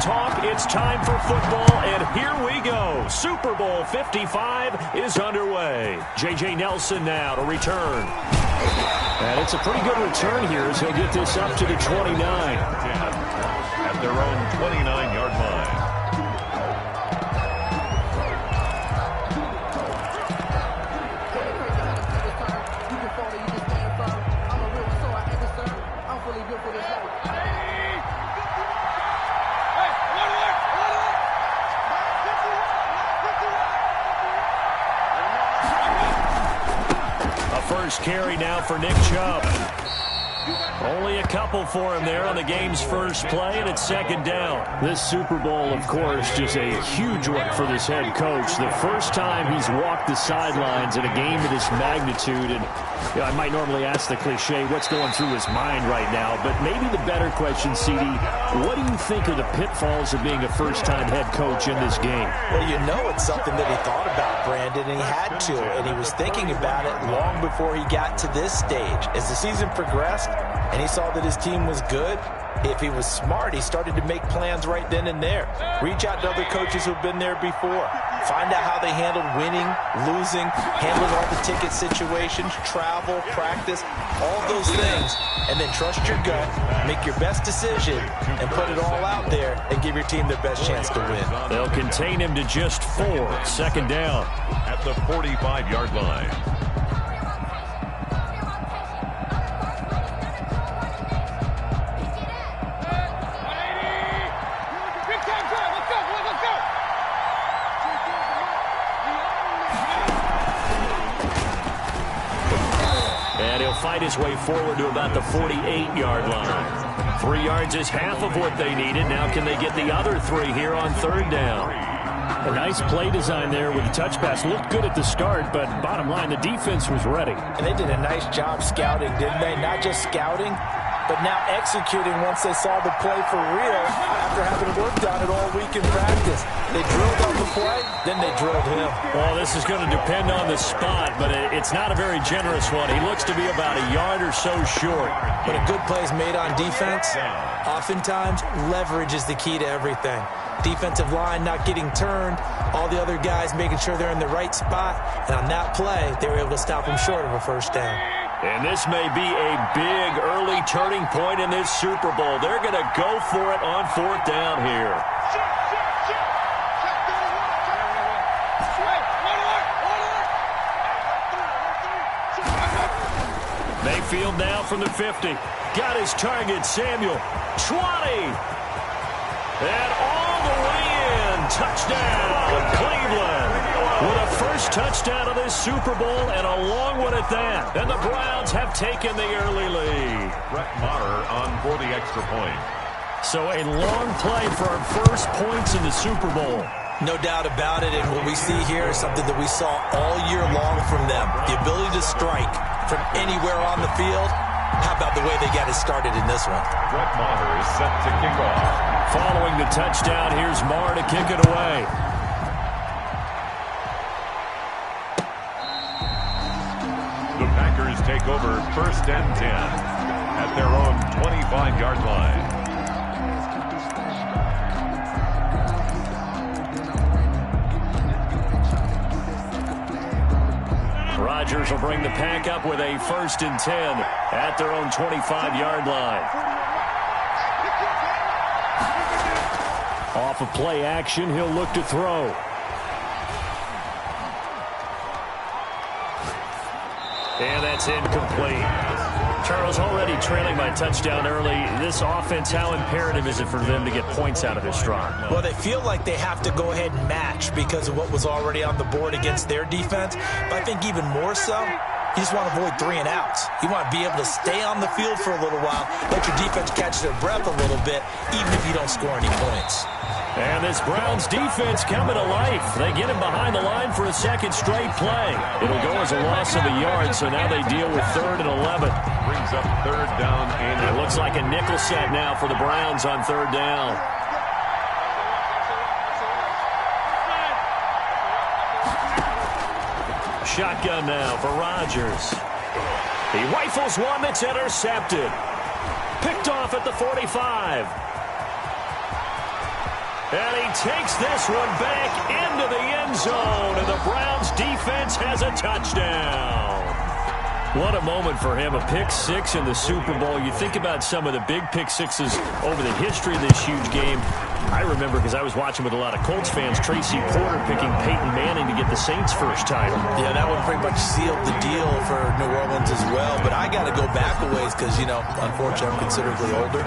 talk, it's time for football, and here we go. Super Bowl 55 is underway. J.J. Nelson now to return. And it's a pretty good return here as he'll get this up to the 29. At their own 29-yard line. First carry now for Nick Chubb. Only a couple for him there on the game's first play, and it's second down. This Super Bowl, of course, just a huge one for this head coach. The first time he's walked the sidelines in a game of this magnitude, and I might normally ask the cliche, what's going through his mind right now, but maybe the better question, CD, what do you think are the pitfalls of being a first-time head coach in this game? Well, you know it's something that he thought about, Brandon, and he had to, and he was thinking about it long before he got to this stage. As the season progressed, and he saw that his team was good, if he was smart, he started to make plans right then and there. Reach out to other coaches who've been there before. Find out how they handled winning, losing, handling all the ticket situations, travel, practice, all those things. And then trust your gut, make your best decision, and put it all out there and give your team the best chance to win. They'll contain him to just 4. Second down. At the 45-yard line. Fight his way forward to about the 48-yard line. 3 yards is half of what they needed. Now can they get the other 3 here on third down? A nice play design there with the touch pass. Looked good at the start, but bottom line, the defense was ready. And they did a nice job scouting, didn't they? Not just scouting, but now executing once they saw the play for real after having worked on it all week in practice. They drilled on the play, then they drilled him. Well, this is going to depend on the spot, but it's not a very generous one. He looks to be about a yard or so short. But a good play is made on defense. Oftentimes, leverage is the key to everything. Defensive line not getting turned, all the other guys making sure they're in the right spot, and on that play, they were able to stop him short of a first down. And this may be a big early turning point in this Super Bowl. They're going to go for it on fourth down here. Mayfield now from the 50. Got his target, Samuel. 20. And all the way in. Touchdown, Cleveland. With a first touchdown of this Super Bowl and a long one at that. And the Browns have taken the early lead. Brett Maher on for the extra point. So a long play for our first points in the Super Bowl. No doubt about it, and what we see here is something that we saw all year long from them. The ability to strike from anywhere on the field. How about the way they got it started in this one? Brett Maher is set to kick off. Following the touchdown, here's Maher to kick it away. The Packers take over first and 10 at their own 25-yard line. Rodgers will bring the Pack up with a first and 10 at their own 25-yard line. Off of play action, he'll look to throw. And that's incomplete. Charles, already trailing by a touchdown early. This offense, how imperative is it for them to get points out of this drive? Well, they feel like they have to go ahead and match because of what was already on the board against their defense. But I think even more so, you just want to avoid 3 and outs. You want to be able to stay on the field for a little while, let your defense catch their breath a little bit, even if you don't score any points. And this Browns defense coming to life. They get him behind the line for a second straight play. It'll go as a loss of a yard, so now they deal with 3rd and 11. Brings up 3rd down. And it looks like a nickel set now for the Browns on 3rd down. Shotgun now for Rodgers. He rifles one that's intercepted. Picked off at the 45. And he takes this one back into the end zone, and the Browns defense has a touchdown. What a moment for him, a pick six in the Super Bowl. You think about some of the big pick sixes over the history of this huge game. I remember, because I was watching with a lot of Colts fans, Tracy Porter picking Peyton Manning to get the Saints' first title. Yeah, that one pretty much sealed the deal for New Orleans as well. But I got to go back a ways because, you know, unfortunately, I'm considerably older.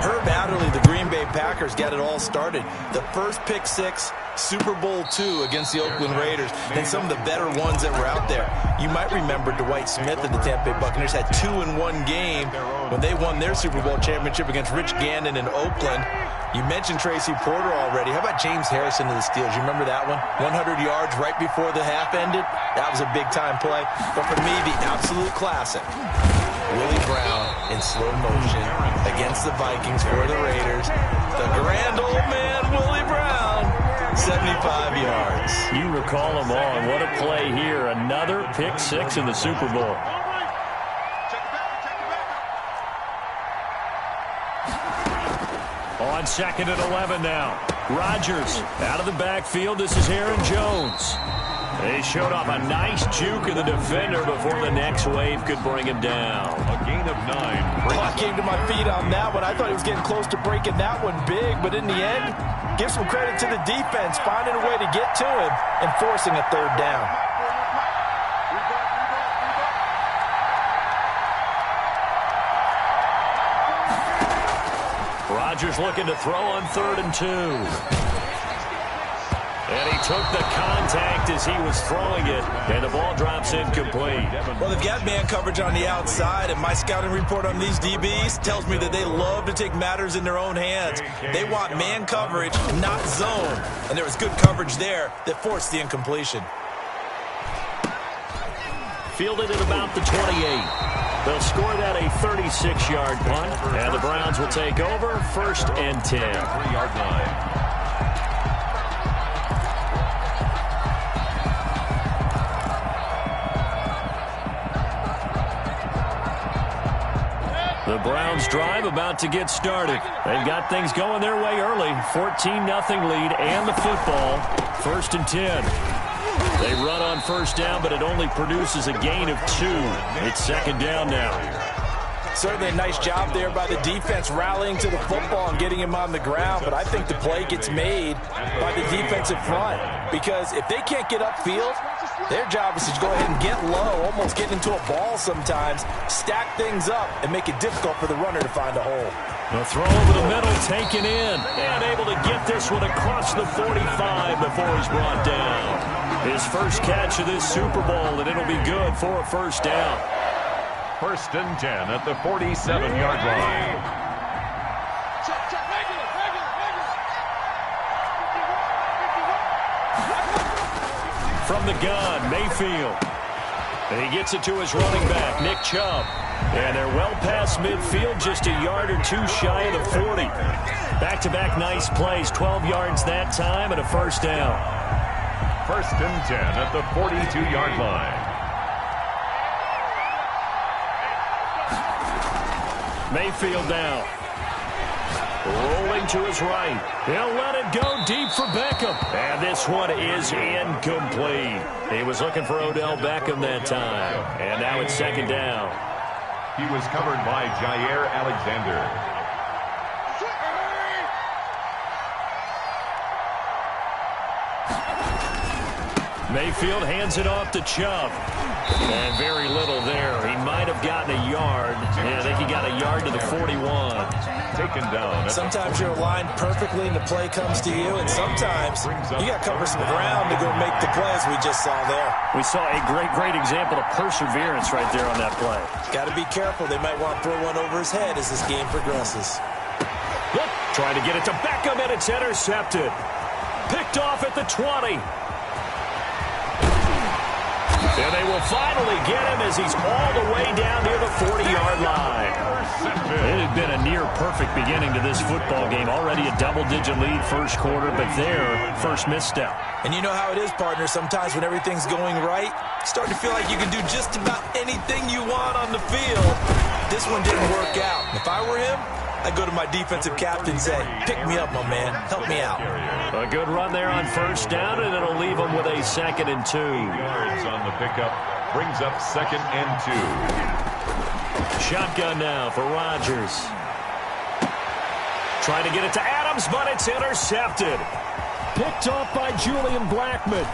Herb Adderley, the Green Bay Packers, got it all started. The first pick six, Super Bowl II against the Oakland Raiders, and some of the better ones that were out there. You might remember Dwight Smith of the Tampa Bay Buccaneers had 2-in-1 game when they won their Super Bowl championship against Rich Gannon in Oakland. You mentioned Tracy Porter already. How about James Harrison of the Steelers? You remember that one? 100 yards right before the half ended? That was a big-time play. But for me, the absolute classic, Willie Brown in slow motion against the Vikings for the Raiders. The grand old man, Willie Brown, 75 yards. You recall them all, and what a play here. Another pick six in the Super Bowl. On 2nd and 11 now. Rodgers out of the backfield. This is Aaron Jones. They showed off a nice juke of the defender before the next wave could bring him down. A gain of 9. I came to my feet on that one. I thought he was getting close to breaking that one big, but in the end, give some credit to the defense, finding a way to get to him and forcing a third down. Rodgers looking to throw on 3rd and 2. And he took the contact as he was throwing it, and the ball drops incomplete. Well, they've got man coverage on the outside, and my scouting report on these DBs tells me that they love to take matters in their own hands. They want man coverage, not zone. And there was good coverage there that forced the incompletion. Fielded at about the 28. They'll score that a 36-yard punt, and the Browns will take over 1st and 10. 3-yard line. The Browns drive about to get started. They've got things going their way early. 14-0 lead and the football. 1st and 10. They run on 1st down, but it only produces a gain of 2. It's 2nd down now. Certainly a nice job there by the defense rallying to the football and getting him on the ground, but I think the play gets made by the defensive front because if they can't get upfield, their job is to go ahead and get low, almost get into a ball sometimes, stack things up, and make it difficult for the runner to find a hole. The throw over the middle taken in, and able to get this one across the 45 before he's brought down. His first catch of this Super Bowl, and it'll be good for a 1st down. 1st and 10 at the 47-yard line. From the gun, Mayfield. And he gets it to his running back, Nick Chubb. And they're well past midfield, just a yard or 2 shy of the 40. Back-to-back nice plays, 12 yards that time and a 1st down. 1st and 10 at the 42-yard line. Mayfield now. Rolling to his right. He'll let it go deep for Beckham. And this one is incomplete. He was looking for Odell Beckham that time. And now it's 2nd down. He was covered by Jair Alexander. Mayfield hands it off to Chubb. And very little there. He might have gotten a yard. Yeah, I think he got a yard to the 41. Taken down. Sometimes you're aligned perfectly and the play comes to you, and sometimes you got to cover some ground to go make the play, as we just saw there. We saw a great example of perseverance right there on that play. Got to be careful. They might want to throw one over his head as this game progresses. Look, trying to get it to Beckham, and it's intercepted. Picked off at the 20. And they will finally get him as he's all the way down near the 40-yard line. It had been a near-perfect beginning to this football game. Already a double-digit lead first quarter, but their first misstep. And you know how it is, partner. Sometimes when everything's going right, you start to feel like you can do just about anything you want on the field. This one didn't work out. If I were him, I go to my defensive captain and say, pick me up, my man. Help me out. A good run there on first down, and it'll leave them with a 2nd and 2. Yards on the pickup brings up 2nd and 2. Shotgun now for Rodgers. Trying to get it to Adams, but it's intercepted. Picked off by Julian Blackmon.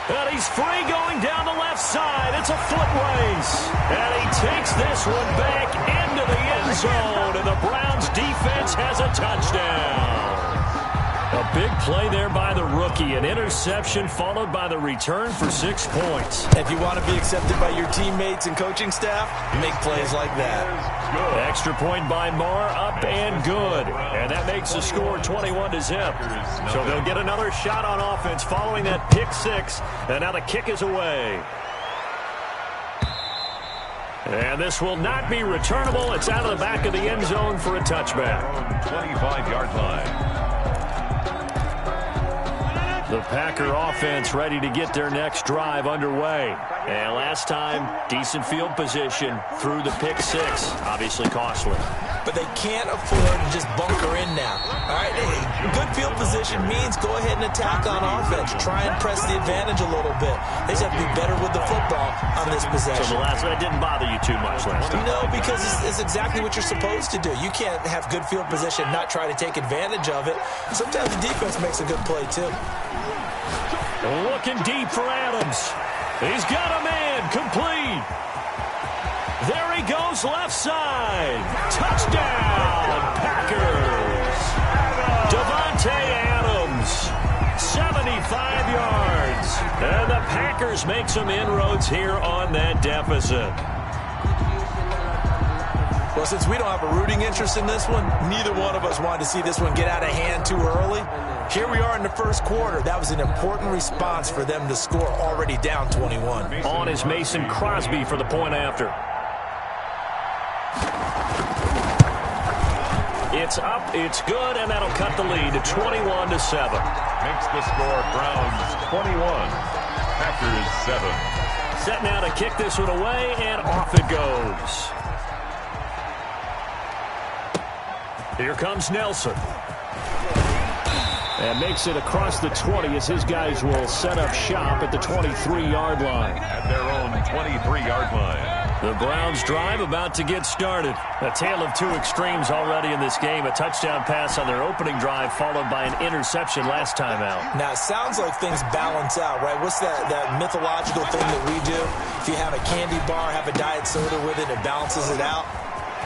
And he's free going down the left side. It's a foot race. And he takes this one back into the end zone. And the Browns defense has a touchdown. A big play there by the rookie. An interception followed by the return for 6 points. If you want to be accepted by your teammates and coaching staff, make plays like that. Extra point by Marr, up and good. And that makes the score 21-0. So they'll get another shot on offense following that pick 6. And now the kick is away. And this will not be returnable. It's out of the back of the end zone for a touchback. 25-yard line. The Packer offense ready to get their next drive underway. And last time, decent field position through the pick 6. Obviously costly. But they can't afford to just bunker in now. All right, good field position means go ahead and attack on offense. Try and press the advantage a little bit. They just have to be better with the football on this possession. So the last one didn't bother you too much last time? No, because it's exactly what you're supposed to do. You can't have good field position and not try to take advantage of it. Sometimes the defense makes a good play, too. Looking deep for Adams. He's got a man complete. There he goes left side. Touchdown, Packers. Davante Adams, 75 yards. And the Packers make some inroads here on that deficit. Well, since we don't have a rooting interest in this one, neither one of us wanted to see this one get out of hand too early. Here we are in the first quarter. That was an important response for them to score already down 21. On is Mason Crosby for the point after. It's up, it's good, and that'll cut the lead to 21-7. Makes the score Browns 21, Packers 7. Set now to kick this one away, and off it goes. Here comes Nelson. And makes it across the 20 as his guys will set up shop at the 23-yard line. At their own 23-yard line. The Browns drive about to get started. A tale of two extremes already in this game. A touchdown pass on their opening drive followed by an interception last time out. Now, it sounds like things balance out, right? What's that mythological thing that we do? If you have a candy bar, have a diet soda with it, it balances it out.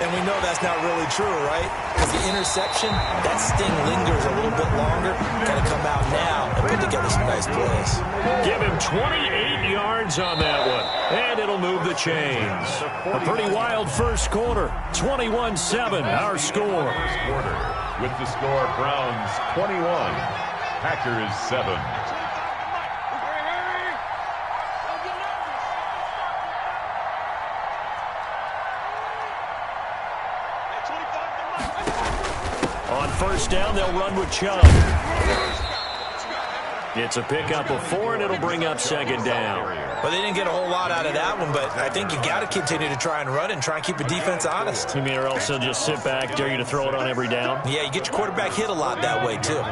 And we know that's not really true, right? Because the interception, that sting lingers a little bit longer. Got to come out now and put together some nice plays. Give him 28 yards on that one. And it'll move the chains. A pretty wild first quarter. 21-7, our score. First quarter with the score Browns 21, Packers 7. On first down, they'll run with Chubb. It's a pickup of 4, and it'll bring up second down. Well, they didn't get a whole lot out of that one, but I think you got to continue to try and run and try and keep the defense honest. You mean or else they'll just sit back, dare you to throw it on every down? Yeah, you get your quarterback hit a lot that way, too.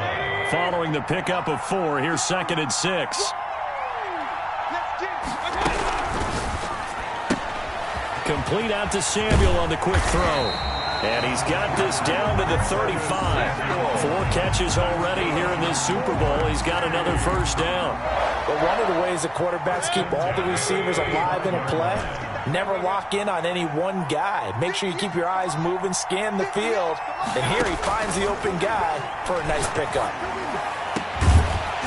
Following the pickup of 4, here's 2nd and 6. Complete out to Samuel on the quick throw. And he's got this down to the 35. 4 catches already here in this Super Bowl. He's got another first down. But one of the ways the quarterbacks keep all the receivers alive in a play, never lock in on any one guy. Make sure you keep your eyes moving, scan the field. And here he finds the open guy for a nice pickup.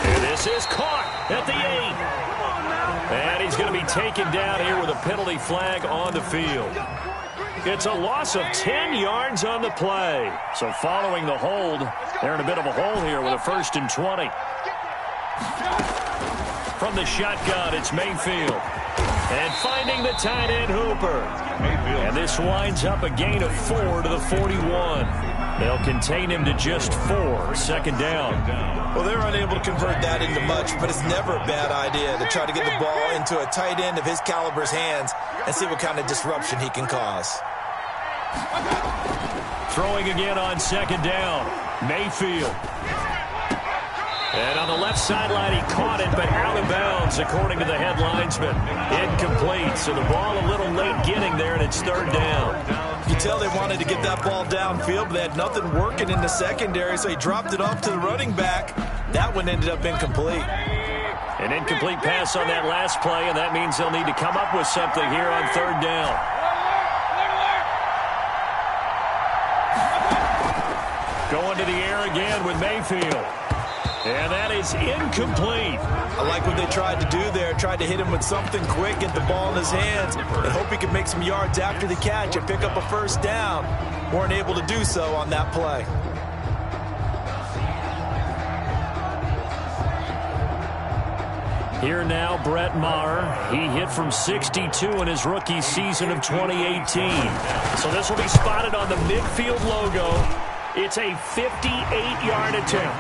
And this is caught at the 8. And he's going to be taken down here with a penalty flag on the field. It's a loss of 10 yards on the play. So following the hold, they're in a bit of a hole here with a 1st and 20. From the shotgun, it's Mayfield. And finding the tight end Hooper. And this winds up a gain of 4 to the 41. They'll contain him to just 4, second down. Well, they're unable to convert that into much, but it's never a bad idea to try to get the ball into a tight end of his caliber's hands and see what kind of disruption he can cause. Throwing again on second down. Mayfield. And on the left sideline, he caught it, but out of bounds, according to the head linesman. Incomplete, so the ball a little late getting there, and it's third down. You tell they wanted to get that ball downfield, but they had nothing working in the secondary, so he dropped it off to the running back. That one ended up incomplete. An incomplete pass on that last play, and that means they'll need to come up with something here on third down. Going to the air again with Mayfield. And that is incomplete. I like what they tried to do there. Tried to hit him with something quick, get the ball in his hands, and hope he could make some yards after the catch and pick up a first down. Weren't able to do so on that play. Here now, Brett Maher. He hit from 62 in his rookie season of 2018. So this will be spotted on the midfield logo. It's a 58-yard attempt.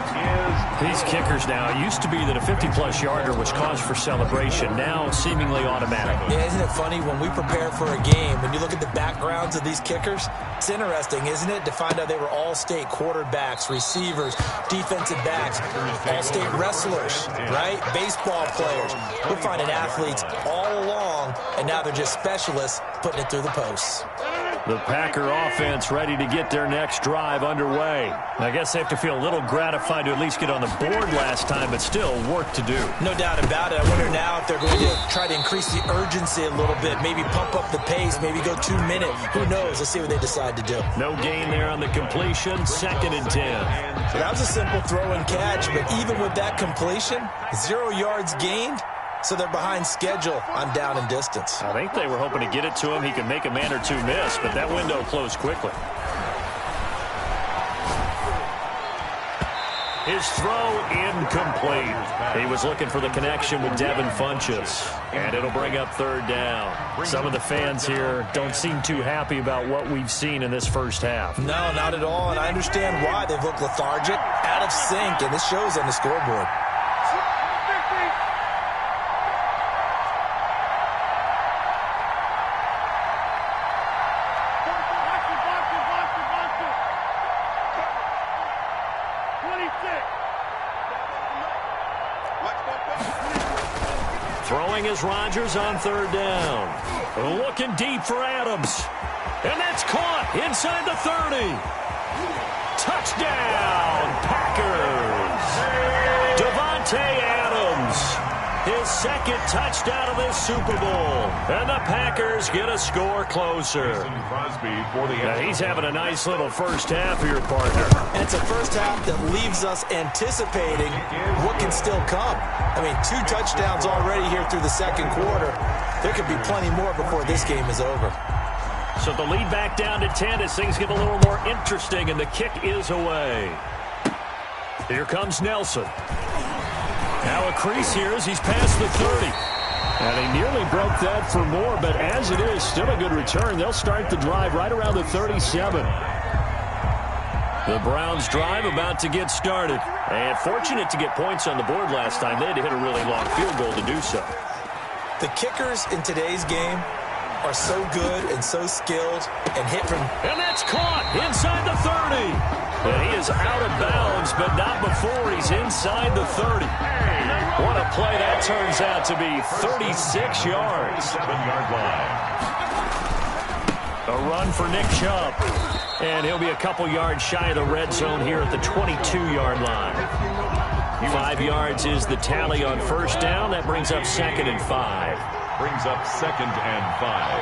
These kickers now, it used to be that a 50-plus yarder was cause for celebration. Now seemingly automatic. Yeah, isn't it funny when we prepare for a game, when you look at the backgrounds of these kickers, it's interesting, isn't it, to find out they were all-state quarterbacks, receivers, defensive backs, all-state wrestlers, right? Baseball players. We're finding athletes all along, and now they're just specialists putting it through the posts. The Packer offense ready to get their next drive underway. I guess they have to feel a little gratified to at least get on the board last time, but still work to do. No doubt about it. I wonder now if they're going to try to increase the urgency a little bit, maybe pump up the pace, maybe go 2 minutes. Who knows? Let's see what they decide to do. No gain there on the completion, 2nd and 10. So that was a simple throw and catch, but even with that completion, 0 yards gained. So they're behind schedule on down and distance. I think they were hoping to get it to him. He could make a man or two miss, but that window closed quickly. His throw incomplete. He was looking for the connection with Devin Funchess, and it'll bring up third down. Some of the fans here don't seem too happy about what we've seen in this first half. No, not at all, and I understand why. They've looked lethargic, out of sync, and this shows on the scoreboard. Throwing is Rodgers on third down. Looking deep for Adams. And that's caught inside the 30. Touchdown, Packers. Davante Adams. His 2nd touchdown of this Super Bowl. And the Packers get a score closer. Now he's having a nice little first half here, partner. And it's a first half that leaves us anticipating what can still come. I mean, 2 touchdowns already here through the second quarter. There could be plenty more before this game is over. So the lead back down to 10 as things get a little more interesting, and the kick is away. Here comes Nelson. Now a crease here as he's past the 30. And he nearly broke that for more, but as it is, still a good return. They'll start the drive right around the 37. The Browns drive about to get started. And fortunate to get points on the board last time. They had to hit a really long field goal to do so. The kickers in today's game are so good and so skilled and hit from... And that's caught inside the 30. And he is out of bounds, but not before he's inside the 30. What a play that turns out to be. 36 yards. 7-yard line. A run for Nick Chubb. And he'll be a couple yards shy of the red zone here at the 22-yard line. 5 yards is the tally on first down. That brings up 2nd and 5. Brings up 2nd and 5.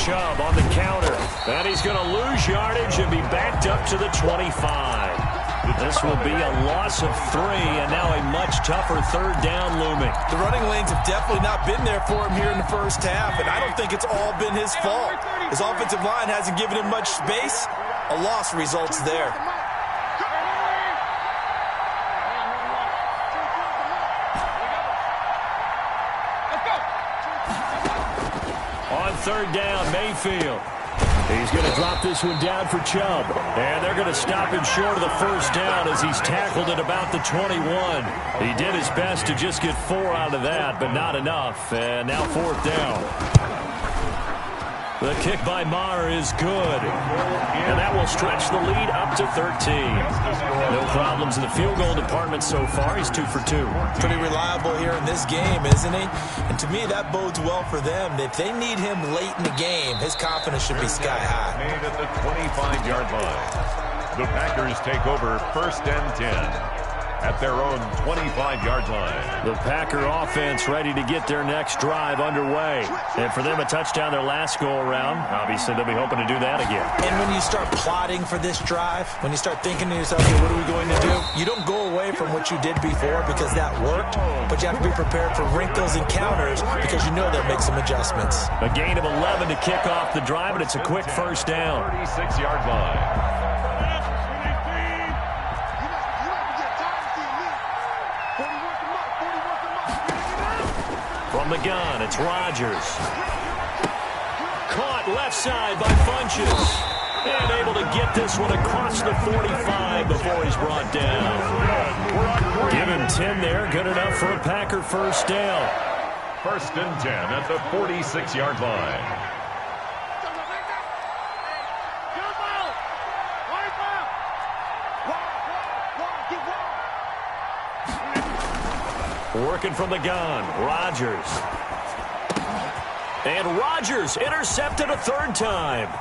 Chubb on the counter. And he's going to lose yardage and be backed up to the 25. This will be a loss of 3, and now a much tougher third down looming. The running lanes have definitely not been there for him here in the first half, and I don't think it's all been his fault. His offensive line hasn't given him much space. A loss results there. third down, Mayfield. He's going to drop this one down for Chubb. And they're going to stop him short of the first down as he's tackled at about the 21. He did his best to just get 4 out of that, but not enough. And now fourth down. The kick by Maher is good. And that will stretch the lead up to 13. No problems in the field goal department so far. He's 2 for 2. Pretty reliable here in this game, isn't he? And to me, that bodes well for them. If they need him late in the game, his confidence should be sky high. Made at the 25-yard line. The Packers take over first and 10 at their own 25-yard line. The Packer offense ready to get their next drive underway. And for them, a touchdown their last go-around. Obviously, they'll be hoping to do that again. And when you start plotting for this drive, when you start thinking to yourself, okay, what are we going to do? You don't go away from what you did before because that worked, but you have to be prepared for wrinkles and counters because you know they'll make some adjustments. A gain of 11 to kick off the drive, and it's a quick first down. 36-yard line. From the gun, it's Rodgers. Caught left side by Funches. And able to get this one across the 45 before he's brought down. Give him 10 there. Good enough for a Packer first down. First and 10 at the 46-yard line. Working from the gun, Rodgers. And Rodgers intercepted a third time.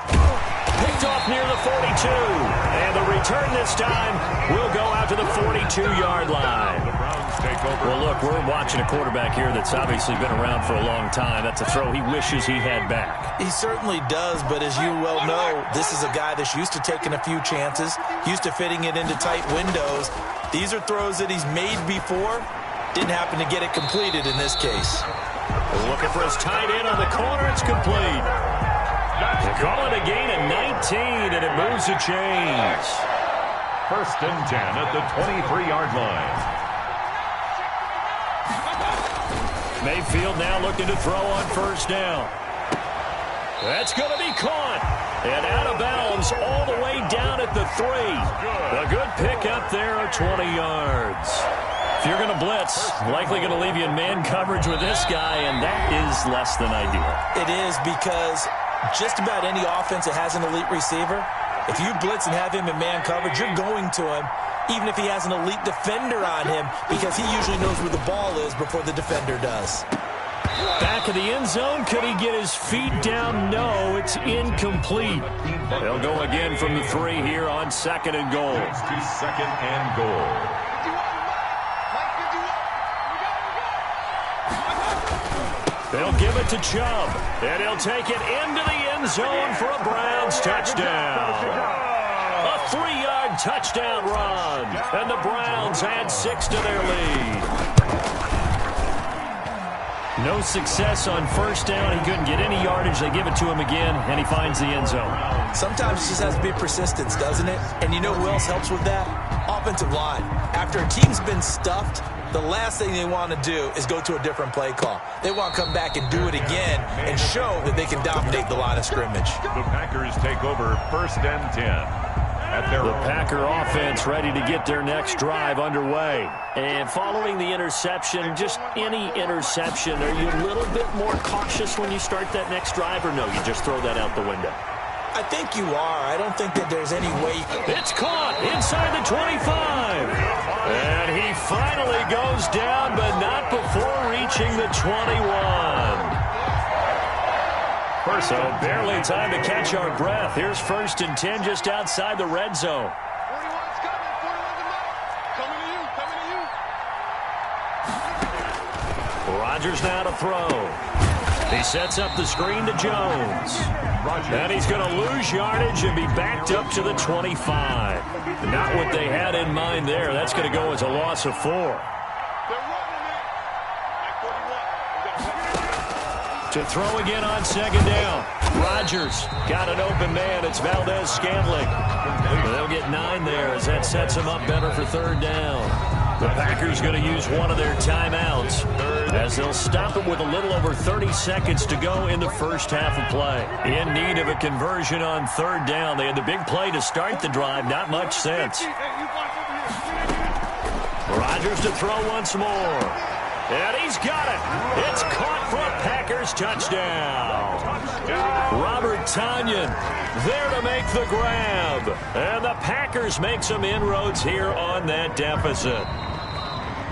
Picked off near the 42. And the return this time will go out to the 42-yard line. The Browns take over. Well, look, we're watching a quarterback here that's obviously been around for a long time. That's a throw he wishes he had back. He certainly does, but as you well know, this is a guy that's used to taking a few chances, used to fitting it into tight windows. These are throws that he's made before. Didn't happen to get it completed in this case. Looking for his tight end on the corner. It's complete. They call it a gain of 19, and it moves the chains. First and 10 at the 23-yard line. Mayfield now looking to throw on first down. That's going to be caught. And out of bounds all the way down at the 3. A good pickup there of 20 yards. If you're going to blitz, likely going to leave you in man coverage with this guy, and that is less than ideal. It is because just about any offense that has an elite receiver, if you blitz and have him in man coverage, you're going to him, even if he has an elite defender on him, because he usually knows where the ball is before the defender does. Back of the end zone. Could he get his feet down? No, it's incomplete. They'll go again from the 3 here on second and goal. It's to second and goal. They'll give it to Chubb, and he'll take it into the end zone for a Browns touchdown. A 3-yard touchdown run, and the Browns add 6 to their lead. No success on first down. He couldn't get any yardage. They give it to him again, and he finds the end zone. Sometimes it just has to be persistence, doesn't it? And you know who else helps with that? Offensive line. After a team's been stuffed, the last thing they want to do is go to a different play call. They want to come back and do it again and show that they can dominate the line of scrimmage. The Packers take over first and 10. The Packer offense ready to get their next drive underway. And following the interception, just any interception, are you a little bit more cautious when you start that next drive, or no, you just throw that out the window? I think you are. I don't think that there's any way. It's caught inside the 25. And he finally goes down, but not before reaching the 21. So barely time to catch our breath. Here's first and 10 just outside the red zone. Rodgers now to throw. He sets up the screen to Jones. And he's going to lose yardage and be backed up to the 25. Not what they had in mind there. That's going to go as a loss of 4. To throw again on second down. Rodgers got an open man. It's Valdez Scantling. They'll get 9 there as that sets him up better for third down. The Packers going to use one of their timeouts as they'll stop it with a little over 30 seconds to go in the first half of play. In need of a conversion on third down. They had the big play to start the drive. Not much sense. Rodgers to throw once more. And he's got it. It's caught for a Packers touchdown. Robert Tonyan there to make the grab. And the Packers make some inroads here on that deficit.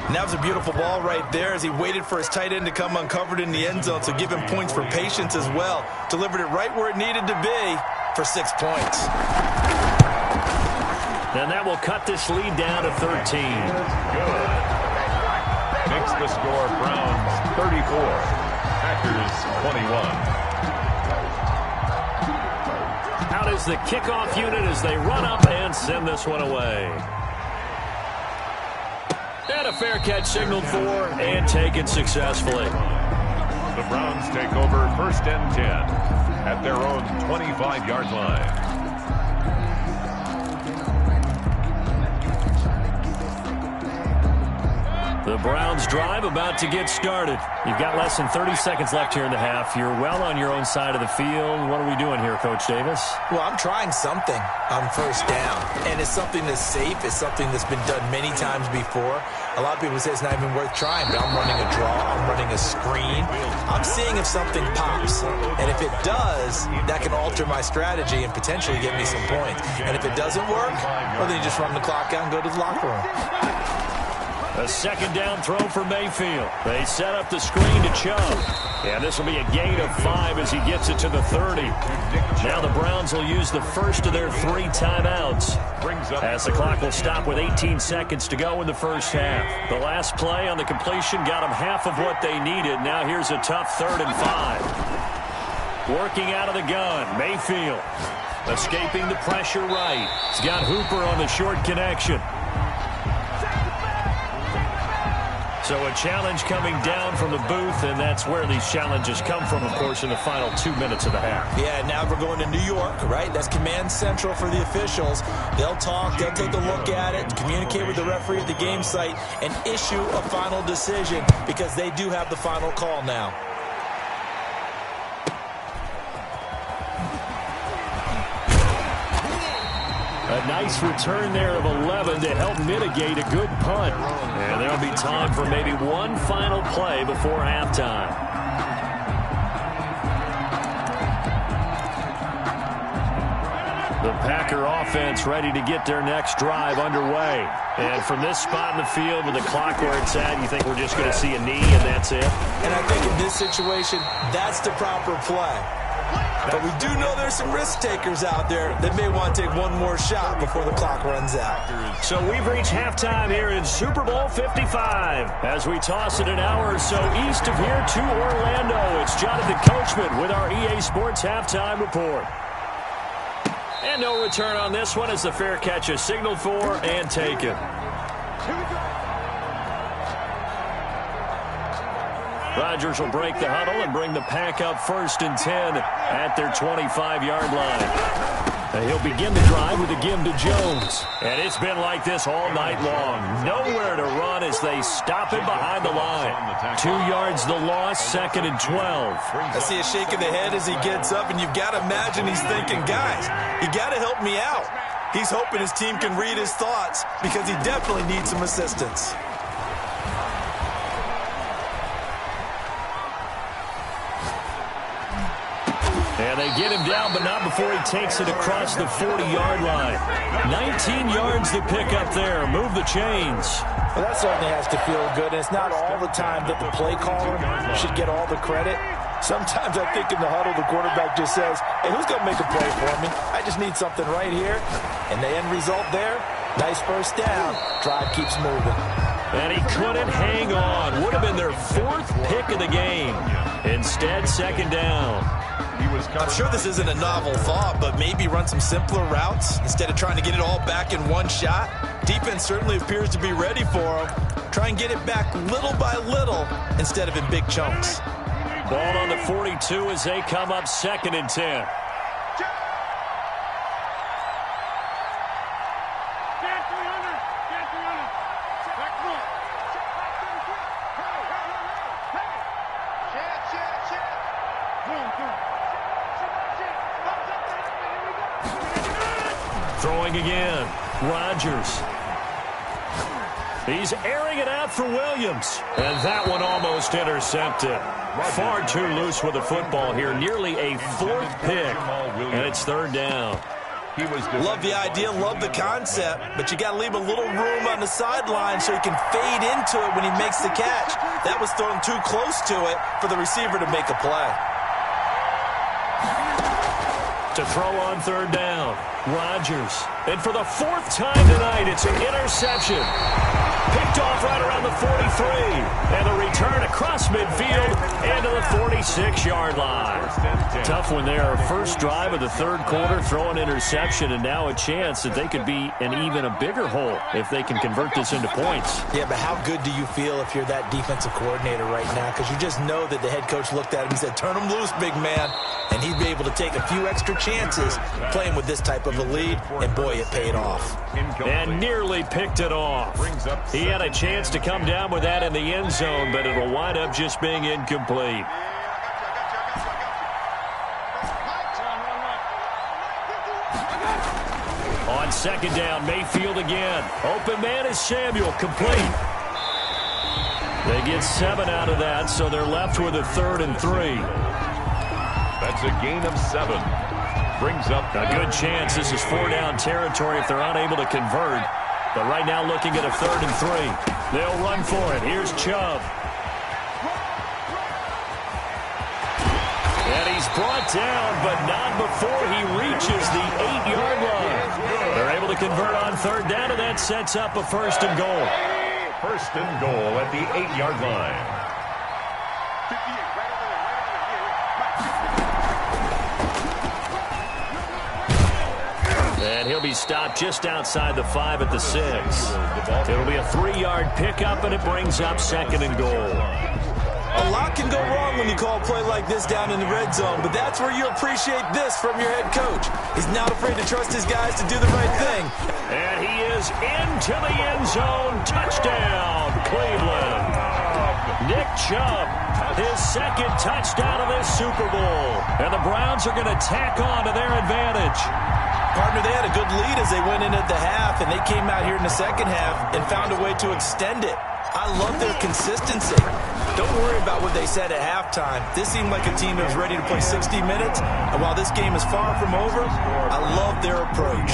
And that was a beautiful ball right there as he waited for his tight end to come uncovered in the end zone. So give him points for patience as well. Delivered it right where it needed to be for 6 points. And that will cut this lead down to 13. Good. Makes the score Browns 34, Packers 21. Out is the kickoff unit as they run up and send this one away. And a fair catch signaled for and taken successfully. The Browns take over first and 10 at their own 25-yard line. The Browns drive about to get started. You've got less than 30 seconds left here in the half. You're well on your own side of the field. What are we doing here, Coach Davis? Well, I'm trying something on first down. And it's something that's safe. It's something that's been done many times before. A lot of people say it's not even worth trying, but I'm running a draw. I'm running a screen. I'm seeing if something pops. And if it does, that can alter my strategy and potentially get me some points. And if it doesn't work, well, then you just run the clock out and go to the locker room. A second down throw for Mayfield. They set up the screen to Chubb. And this will be a gain of 5 as he gets it to the 30. Now the Browns will use the first of their 3 timeouts as the clock will stop with 18 seconds to go in the first half. The last play on the completion got them half of what they needed. Now here's a tough 3rd and 5. Working out of the gun, Mayfield escaping the pressure right. He's got Hooper on the short connection. So a challenge coming down from the booth, and that's where these challenges come from, of course, in the final 2 minutes of the half. Yeah, now we're going to New York, right? That's command central for the officials. They'll talk, they'll take a look at it, communicate with the referee at the game site, and issue a final decision because they do have the final call now. A nice return there of 11 to help mitigate a good punt. And there'll be time for maybe one final play before halftime. The Packer offense ready to get their next drive underway. And from this spot in the field with the clock where it's at, you think we're just going to see a knee and that's it? And I think in this situation, that's the proper play. But we do know there's some risk takers out there that may want to take one more shot before the clock runs out. So we've reached halftime here in Super Bowl 55. As we toss it an hour or so east of here to Orlando, it's Jonathan Coachman with our EA Sports Halftime Report. And no return on this one as the fair catch is signaled for and taken. Rodgers will break the huddle and bring the Pack up 1st and 10 at their 25-yard line. And he'll begin the drive with a give to Jones. And it's been like this all night long. Nowhere to run as they stop him behind the line. 2 yards the loss, 2nd and 12. I see a shake of the head as he gets up, and you've got to imagine he's thinking, guys, you got to help me out. He's hoping his team can read his thoughts because he definitely needs some assistance. And they get him down, but not before he takes it across the 40-yard line. 19 yards to pick up there. Move the chains. Well, that certainly has to feel good. And it's not all the time that the play caller should get all the credit. Sometimes I think in the huddle, the quarterback just says, hey, who's going to make a play for me? I just need something right here. And the end result there, nice first down. Drive keeps moving. And he couldn't hang on. Would have been their 4th pick of the game. Instead, 2nd down. I'm sure this isn't a novel thought, but maybe run some simpler routes instead of trying to get it all back in one shot. Defense certainly appears to be ready for him. Try and get it back little by little instead of in big chunks. Ball on the 42 as they come up 2nd and 10. Throwing again. Rodgers. He's airing it out for Williams. And that one almost intercepted. Far too loose with the football here. Nearly a fourth pick. And it's third down. Love the idea, love the concept, but you got to leave a little room on the sideline so he can fade into it when he makes the catch. That was thrown too close to it for the receiver to make a play. To throw on third down, Rodgers. And for the fourth time tonight, it's an interception. Picked off right around the 43. And a return across midfield into the 46-yard line. Tough one there. First drive of the third quarter, throw an interception, and now a chance that they could be in even a bigger hole if they can convert this into points. Yeah, but how good do you feel if you're that defensive coordinator right now? Because you just know that the head coach looked at him and said, turn him loose, big man. And he'd be able to take a few extra chances playing with this type of a lead, and boy, it paid off. And nearly picked it off. He had a chance to come down with that in the end zone, but it'll wind up just being incomplete. On second down, Mayfield again. Open man is Samuel, complete. They get 7 out of that, so they're left with a 3rd and 3. That's a gain of 7. Brings up a good chance. This is 4-down territory if they're unable to convert. But right now looking at a 3rd and 3. They'll run for it. Here's Chubb. And he's brought down, but not before he reaches the 8-yard line. They're able to convert on third down, and that sets up a 1st and goal. 1st and goal at the 8-yard line. And he'll be stopped just outside the 5 at the 6. It'll be a 3-yard pickup, and it brings up 2nd and goal. A lot can go wrong when you call a play like this down in the red zone, but that's where you appreciate this from your head coach. He's not afraid to trust his guys to do the right thing. And he is into the end zone. Touchdown, Cleveland. Nick Chubb, his 2nd touchdown of this Super Bowl. And the Browns are going to tack on to their advantage. Partner, they had a good lead as they went in at the half, and they came out here in the second half and found a way to extend it. I love their consistency. Don't worry about what they said at halftime. This seemed like a team that was ready to play 60 minutes, and while this game is far from over, I love their approach.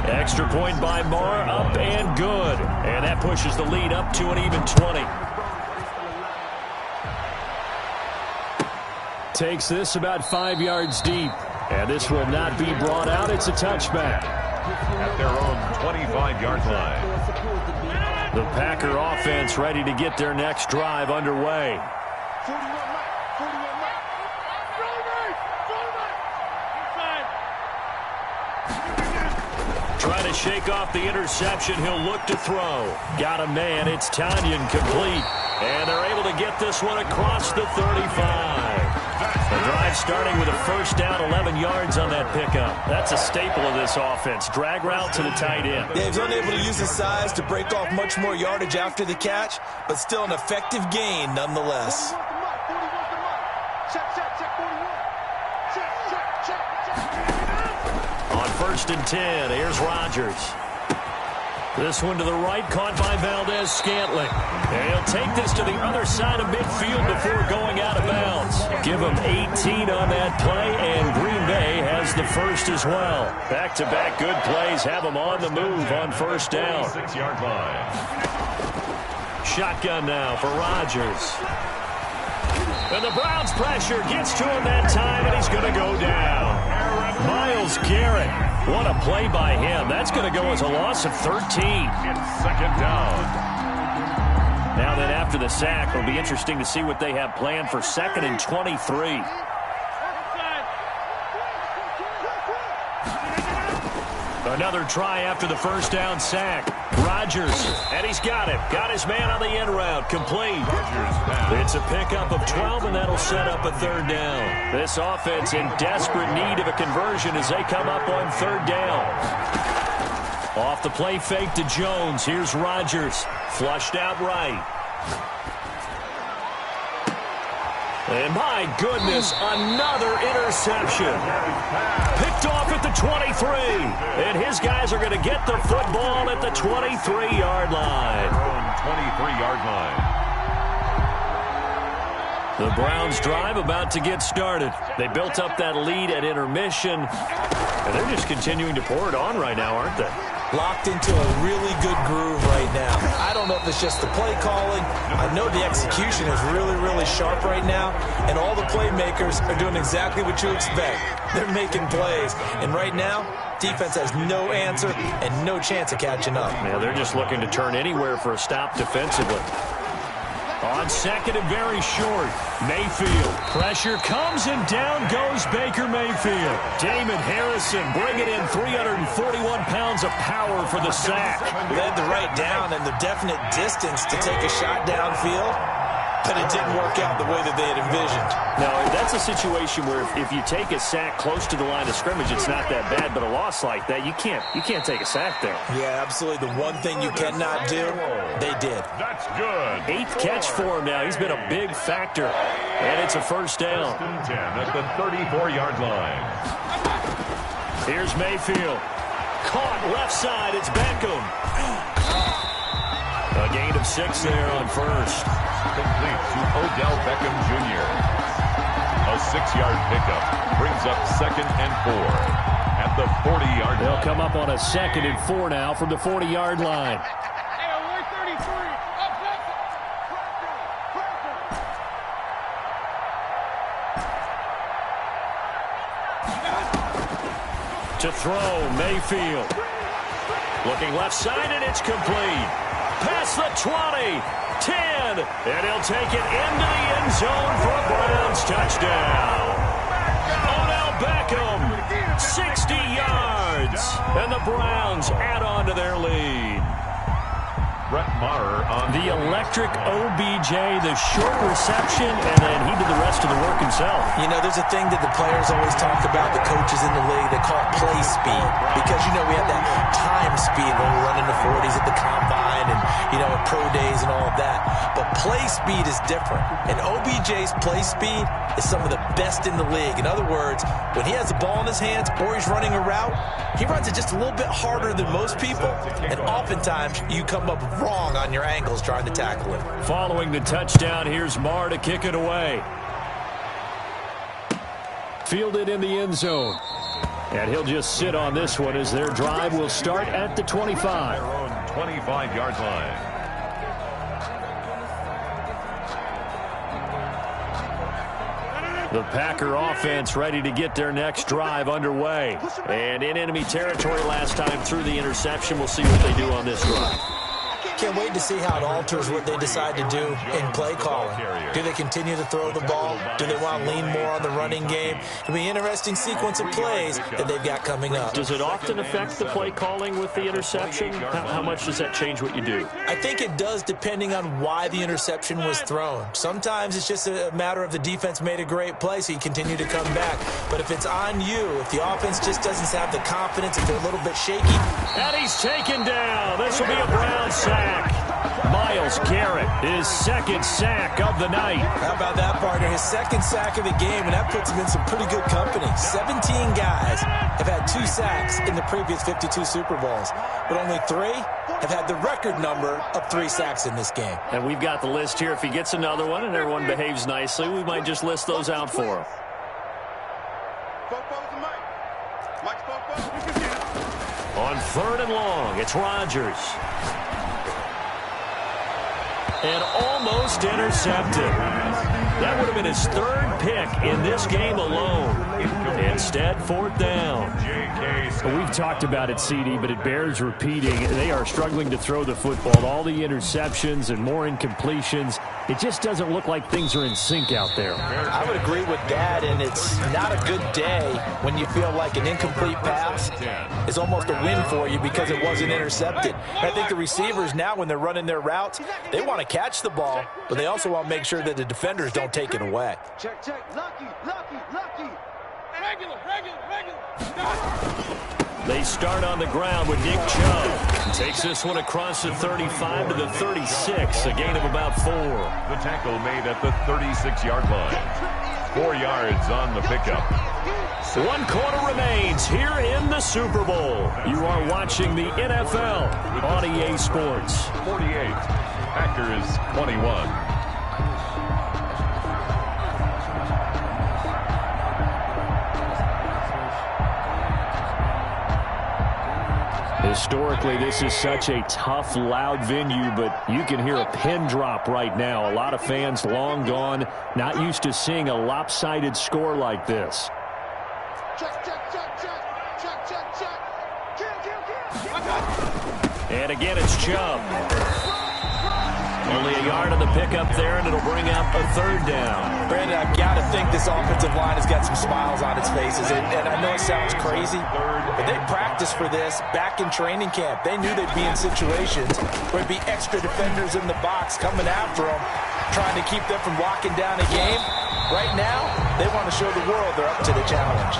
Extra point by Moore, up and good. And that pushes the lead up to an even 20. Takes this about 5 yards deep. And this will not be brought out. It's a touchback. At their own 25-yard line. The Packer offense ready to get their next drive underway. Trying to shake off the interception. He'll look to throw. Got a man. It's Tanyan, complete. And they're able to get this one across the 35. The drive starting with a 1st down, 11 yards on that pickup. That's a staple of this offense. Drag route to the tight end. Yeah, he's unable to use his size to break off much more yardage after the catch, but still an effective gain nonetheless. On 1st and 10, here's Rodgers. This one to the right, caught by Valdez-Scantling. And he'll take this to the other side of midfield before going out of bounds. Give him 18 on that play, and Green Bay has the 1st as well. Back-to-back good plays have them on the move on 1st down. 6-yard line. Shotgun now for Rodgers. And the Browns pressure gets to him that time, and he's going to go down. Myles Garrett. What a play by him. That's going to go as a loss of 13. It's 2nd down. Now then, after the sack, it'll be interesting to see what they have planned for 2nd and 23. Another try after the 1st down sack. Rodgers, and he's got it. Got his man on the end route, complete. It's a pickup of 12, and that'll set up a 3rd down. This offense in desperate need of a conversion as they come up on 3rd down. Off the play fake to Jones. Here's Rodgers. Flushed out right. And my goodness, another interception. Picked off at the 23. And his guys are going to get the football at the 23-yard line. 23-yard line. The Browns drive about to get started. They built up that lead at intermission, and they're just continuing to pour it on right now, aren't they? Locked into a really good groove right now. I don't know if it's just the play calling. I know the execution is really, really sharp right now, and all the playmakers are doing exactly what you expect. They're making plays, and right now, defense has no answer and no chance of catching up. Yeah, they're just looking to turn anywhere for a stop defensively. On second and very short, Mayfield. Pressure comes and down goes Baker Mayfield. Damon Harrison bringing in 341 pounds of power for the sack. Led the right down and the definite distance to take a shot downfield, but it didn't work out the way that they had envisioned. No, that's a situation where if you take a sack close to the line of scrimmage, it's not that bad, but a loss like that, you can't take a sack there. Yeah, absolutely. The one thing you cannot do, they did. That's good. 8th catch for him now. He's been a big factor, and it's a first down. 10 at the 34-yard line. Here's Mayfield. Caught left side. It's Beckham. A gain of 6 there on first. Complete to Odell Beckham Jr. A 6-yard pickup brings up 2nd and 4 at the 40-yard line. They'll come up on a 2nd and 4 now from the 40-yard line. To throw, Mayfield. Looking left side, and it's complete. Past the 20, 10, and he'll take it into the end zone for a Browns touchdown. Odell Beckham, 60 yards, and the Browns add on to their lead. Brett Maher on the electric OBJ, the short reception, and then he did the rest of the work himself. You know, there's a thing that the players always talk about, the coaches in the league, they call it play speed. Because, you know, we have that time speed when we run in the 40s at the combine and, you know, at pro days and all of that. But play speed is different. And OBJ's play speed is some of the best in the league. In other words, when he has the ball in his hands or he's running a route, he runs it just a little bit harder than most people. And oftentimes, you come up wrong on your angles trying to tackle it. Following the touchdown, here's Maher to kick it away. Fielded in the end zone. And he'll just sit on this one as their drive will start at the 25. Their own 25-yard line. The Packer offense ready to get their next drive underway. And in enemy territory last time through the interception. We'll see what they do on this drive. Can't wait to see how it alters what they decide to do in play calling. Do they continue to throw the ball? Do they want to lean more on the running game? It'll be an interesting sequence of plays that they've got coming up. Does it often affect the play calling with the interception? How much does that change what you do? I think it does depending on why the interception was thrown. Sometimes it's just a matter of the defense made a great play, so you continue to come back. But if it's on you, if the offense just doesn't have the confidence, if they're a little bit shaky. And he's taken down. This will be a Brown sack. Myles Garrett, his 2nd sack of the night. How about that, partner? His 2nd sack of the game, and that puts him in some pretty good company. 17 guys have had 2 sacks in the previous 52 Super Bowls, but only 3 have had the record number of 3 sacks in this game. And we've got the list here. If he gets another one and everyone behaves nicely, we might just list those out for him. On 3rd and long, it's Rodgers. And almost intercepted. That would have been his 3rd pick in this game alone. Instead, 4th down. We've talked about it, CD, but it bears repeating. They are struggling to throw the football. All the interceptions and more incompletions. It just doesn't look like things are in sync out there. I would agree with that, and it's not a good day when you feel like an incomplete pass is almost a win for you because it wasn't intercepted. I think the receivers now, when they're running their routes, they want to catch the ball, but they also want to make sure that the defenders don't take it away. Check, check. Lucky. Regular. They start on the ground with Nick Chubb. Takes this one across the 35 to the 36, a gain of about 4. The tackle made at the 36-yard line. 4 yards on the pickup. 1 quarter remains here in the Super Bowl. You are watching the NFL on EA Sports. 48, Packers 21. Historically, this is such a tough, loud venue, but you can hear a pin drop right now. A lot of fans long gone, not used to seeing a lopsided score like this. And again, it's Chubb. Only a yard on the pickup there, and it'll bring up a 3rd down. Brandon, I've got to think this offensive line has got some smiles on its faces. And I know it sounds crazy, but they practiced for this back in training camp. They knew they'd be in situations where there'd be extra defenders in the box coming after them, trying to keep them from locking down a game. Right now, they want to show the world they're up to the challenge.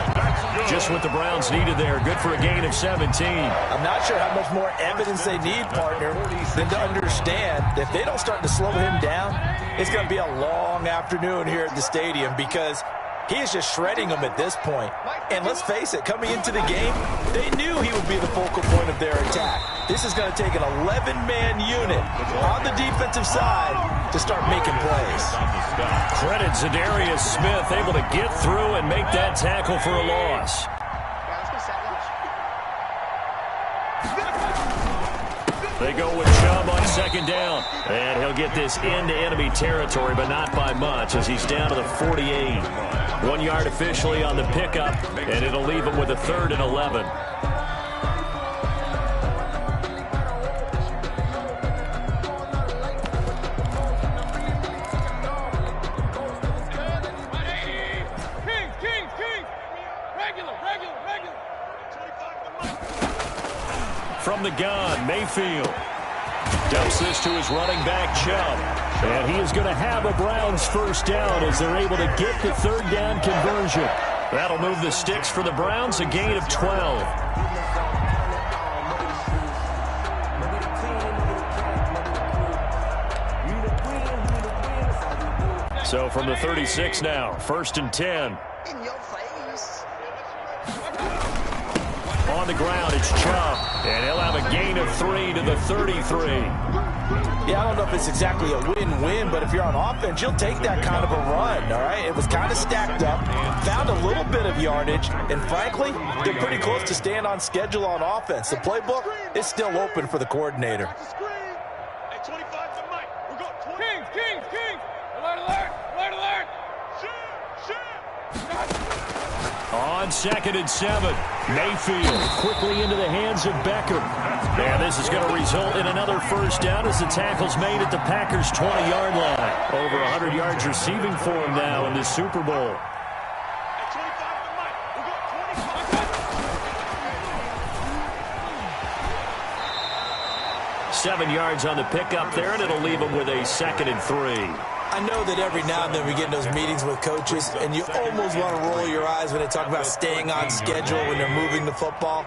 Just what the Browns needed there. Good for a gain of 17. I'm not sure how much more evidence they need, partner, than to understand that if they don't start to slow him down, it's going to be a long afternoon here at the stadium because he is just shredding them at this point. And let's face it, coming into the game, they knew he would be the focal point of their attack. This is going to take an 11-man unit on the defensive side to start making plays. Credit Zadarius Smith, able to get through and make that tackle for a loss. They go with Chubb on 2nd down. And he'll get this into enemy territory, but not by much as he's down to the 48. 1 yard officially on the pickup, and it'll leave him with a 3rd and 11. From the gun, Mayfield dumps this to his running back, Chubb. And he is going to have a Browns 1st down as they're able to get the 3rd down conversion. That'll move the sticks for the Browns, a gain of 12. So from the 36 now, 1st and 10. In your face. On the ground, it's Chubb. And he'll have a gain of 3 to the 33. Yeah, I don't know if it's exactly a win-win, but if you're on offense, you'll take that kind of a run, all right? It was kind of stacked up, found a little bit of yardage, and frankly, they're pretty close to staying on schedule on offense. The playbook is still open for the coordinator. On 2nd and 7, Mayfield quickly into the hands of Beckham. And this is going to result in another 1st down as the tackle's made at the Packers' 20-yard line. Over 100 yards receiving for him now in this Super Bowl. Seven yards on the pickup there, and it'll leave him with a 2nd and 3. I know that every now and then we get in those meetings with coaches, and you almost want to roll your eyes when they talk about staying on schedule when they're moving the football.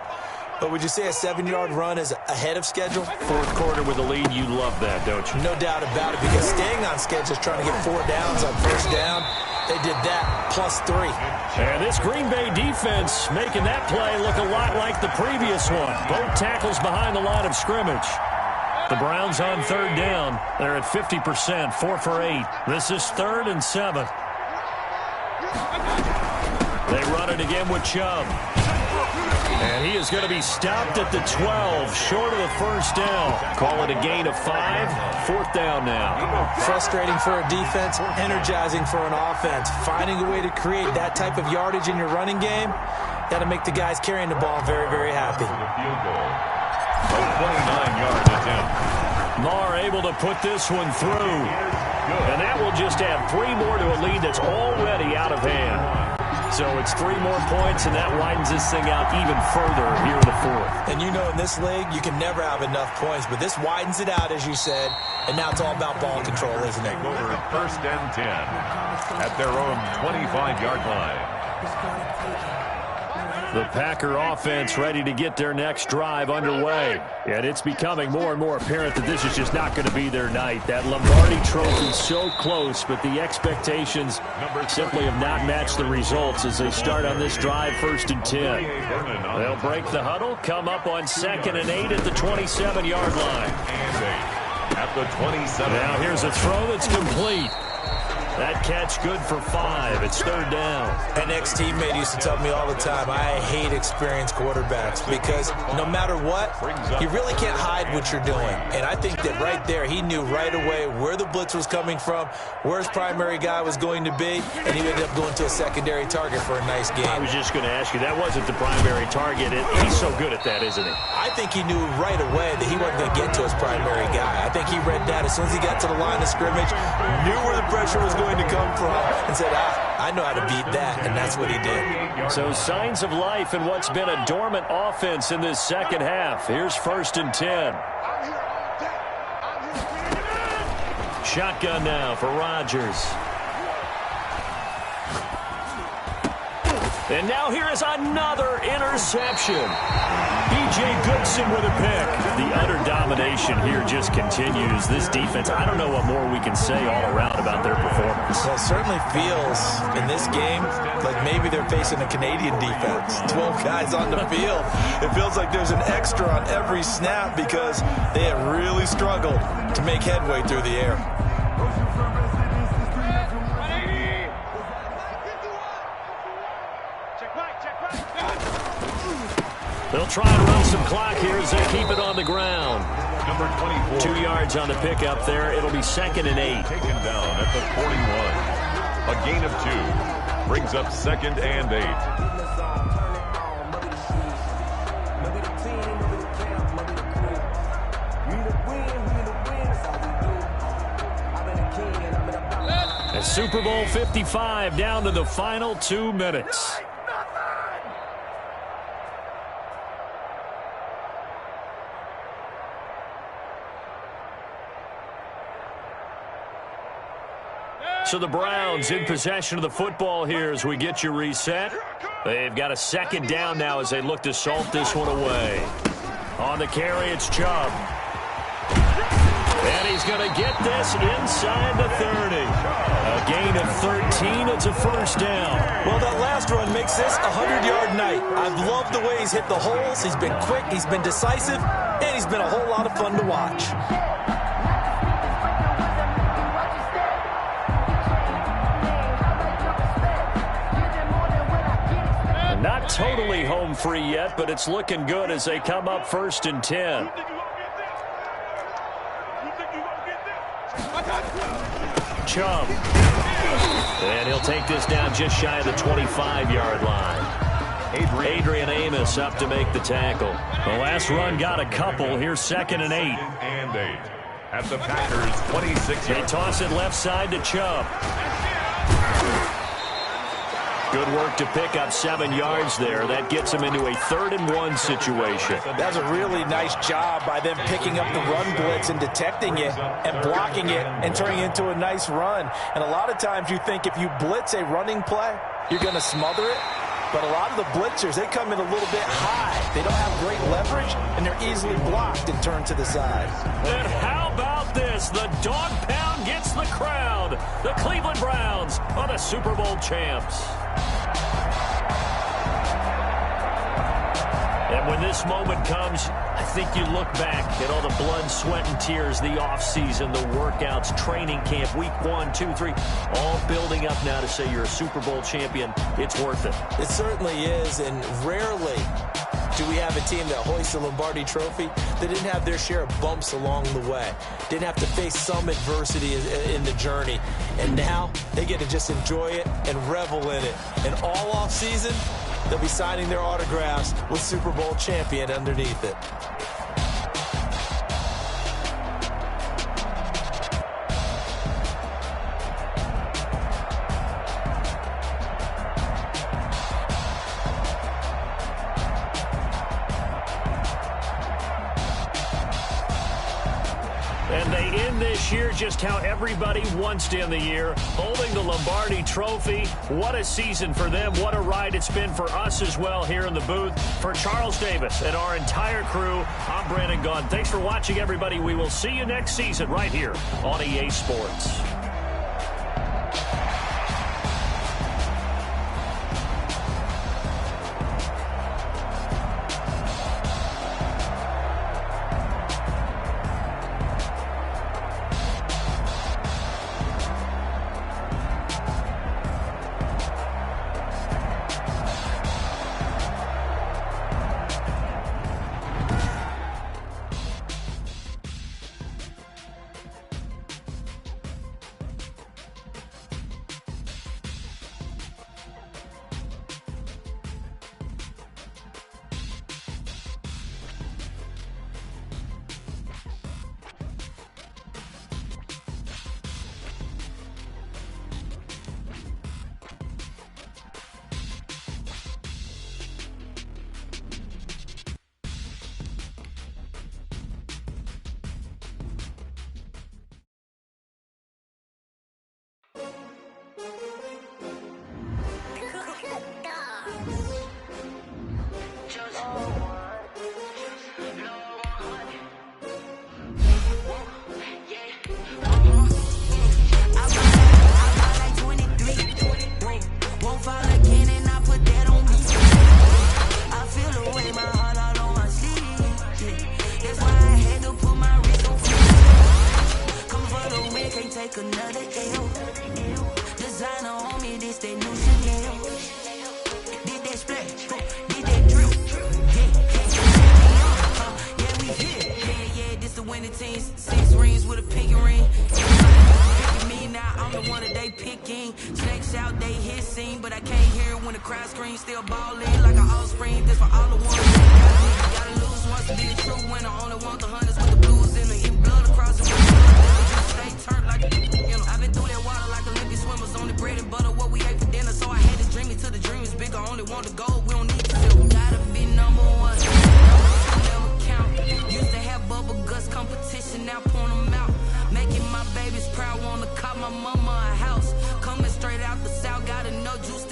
But would you say a 7-yard run is ahead of schedule? 4th quarter with a lead, you love that, don't you? No doubt about it, because staying on schedule is trying to get 4 downs on 1st down. They did that, plus 3. And this Green Bay defense making that play look a lot like the previous one. Both tackles behind the line of scrimmage. The Browns on 3rd down. They're at 50%, 4 for 8. This is 3rd and 7. They run it again with Chubb. And he is going to be stopped at the 12, short of the 1st down. Call it a gain of 5, 4th down now. Frustrating for a defense, energizing for an offense. Finding a way to create that type of yardage in your running game, got to make the guys carrying the ball very, very happy. 29-yard attempt. Marr able to put this one through. And that will just add 3 more to a lead that's already out of hand. So it's 3 more points, and that widens this thing out even further here in the 4th. And you know in this league, you can never have enough points, but this widens it out, as you said, and now it's all about ball control, isn't it? Over 1st and 10 at their own 25-yard line. The Packer offense ready to get their next drive underway. And it's becoming more and more apparent that this is just not going to be their night. That Lombardi Trophy so close, but the expectations simply have not matched the results as they start on this drive 1st and 10. They'll break the huddle, come up on 2nd and 8 at the 27-yard line. At the 27. Now here's a throw that's complete. That catch good for 5. It's 3rd down. An ex-teammate used to tell me all the time, I hate experienced quarterbacks because no matter what, you really can't hide what you're doing. And I think that right there, he knew right away where the blitz was coming from, where his primary guy was going to be, and he ended up going to a secondary target for a nice game. I was just going to ask you, that wasn't the primary target. He's so good at that, isn't he? I think he knew right away that he wasn't going to get to his primary guy. I think he read that as soon as he got to the line of scrimmage, knew where the pressure was going to come from, and said, I know how to beat that, and that's what he did. So signs of life in what's been a dormant offense in this second half. Here's 1st and 10. Shotgun now for Rodgers. And now here is another interception. B.J. Goodson with a pick. The utter domination here just continues. This defense, I don't know what more we can say all around about their performance. Well, it certainly feels in this game like maybe they're facing a Canadian defense. 12 guys on the field. It feels like there's an extra on every snap because they have really struggled to make headway through the air. They'll try to run some clock here as they keep it on the ground. Number 24. 2 yards on the pickup there. It'll be 2nd and 8. Taken down at the 41. A gain of 2. Brings up 2nd and 8. And Super Bowl 55 down to the final 2 minutes. So the Browns in possession of the football here as we get you reset. They've got a 2nd down now as they look to salt this one away. On the carry, it's Chubb. And he's going to get this inside the 30. A gain of 13. It's a 1st down. Well, that last run makes this a 100-yard night. I've loved the way he's hit the holes. He's been quick, he's been decisive, and he's been a whole lot of fun to watch. Not totally home free yet, but it's looking good as they come up 1st and 10. Chubb. And he'll take this down just shy of the 25-yard line. Adrian Amos up to make the tackle. The last run got a couple. Here's 2nd and 8. And 8. At the Packers' 26. They toss it left side to Chubb. Good work to pick up 7 yards there. That gets them into a 3rd and 1 situation. That's a really nice job by them picking up the run blitz and detecting it and blocking it and turning it into a nice run. And a lot of times you think if you blitz a running play, you're going to smother it. But a lot of the blitzers, they come in a little bit high. They don't have great leverage, and they're easily blocked and turned to the side. And how about this? The dog pound gets the crowd. The Cleveland Browns are the Super Bowl champs. And when this moment comes, I think you look back at all the blood, sweat, and tears, the offseason, the workouts, training camp, week 1, 2, 3, all building up now to say you're a Super Bowl champion. It's worth it. It certainly is, and rarely do we have a team that hoists the Lombardi Trophy that didn't have their share of bumps along the way, didn't have to face some adversity in the journey, and now they get to just enjoy it and revel in it. And all offseason, they'll be signing their autographs with Super Bowl champion underneath it. And they end this year just how everybody wants to end the year, holding the Lombardi Trophy. What a season for them. What a ride it's been for us as well here in the booth. For Charles Davis and our entire crew, I'm Brandon Gaughan. Thanks for watching, everybody. We will see you next season right here on EA Sports. Making my babies proud, wanna cop my mama a house. Coming straight out the south, gotta know juice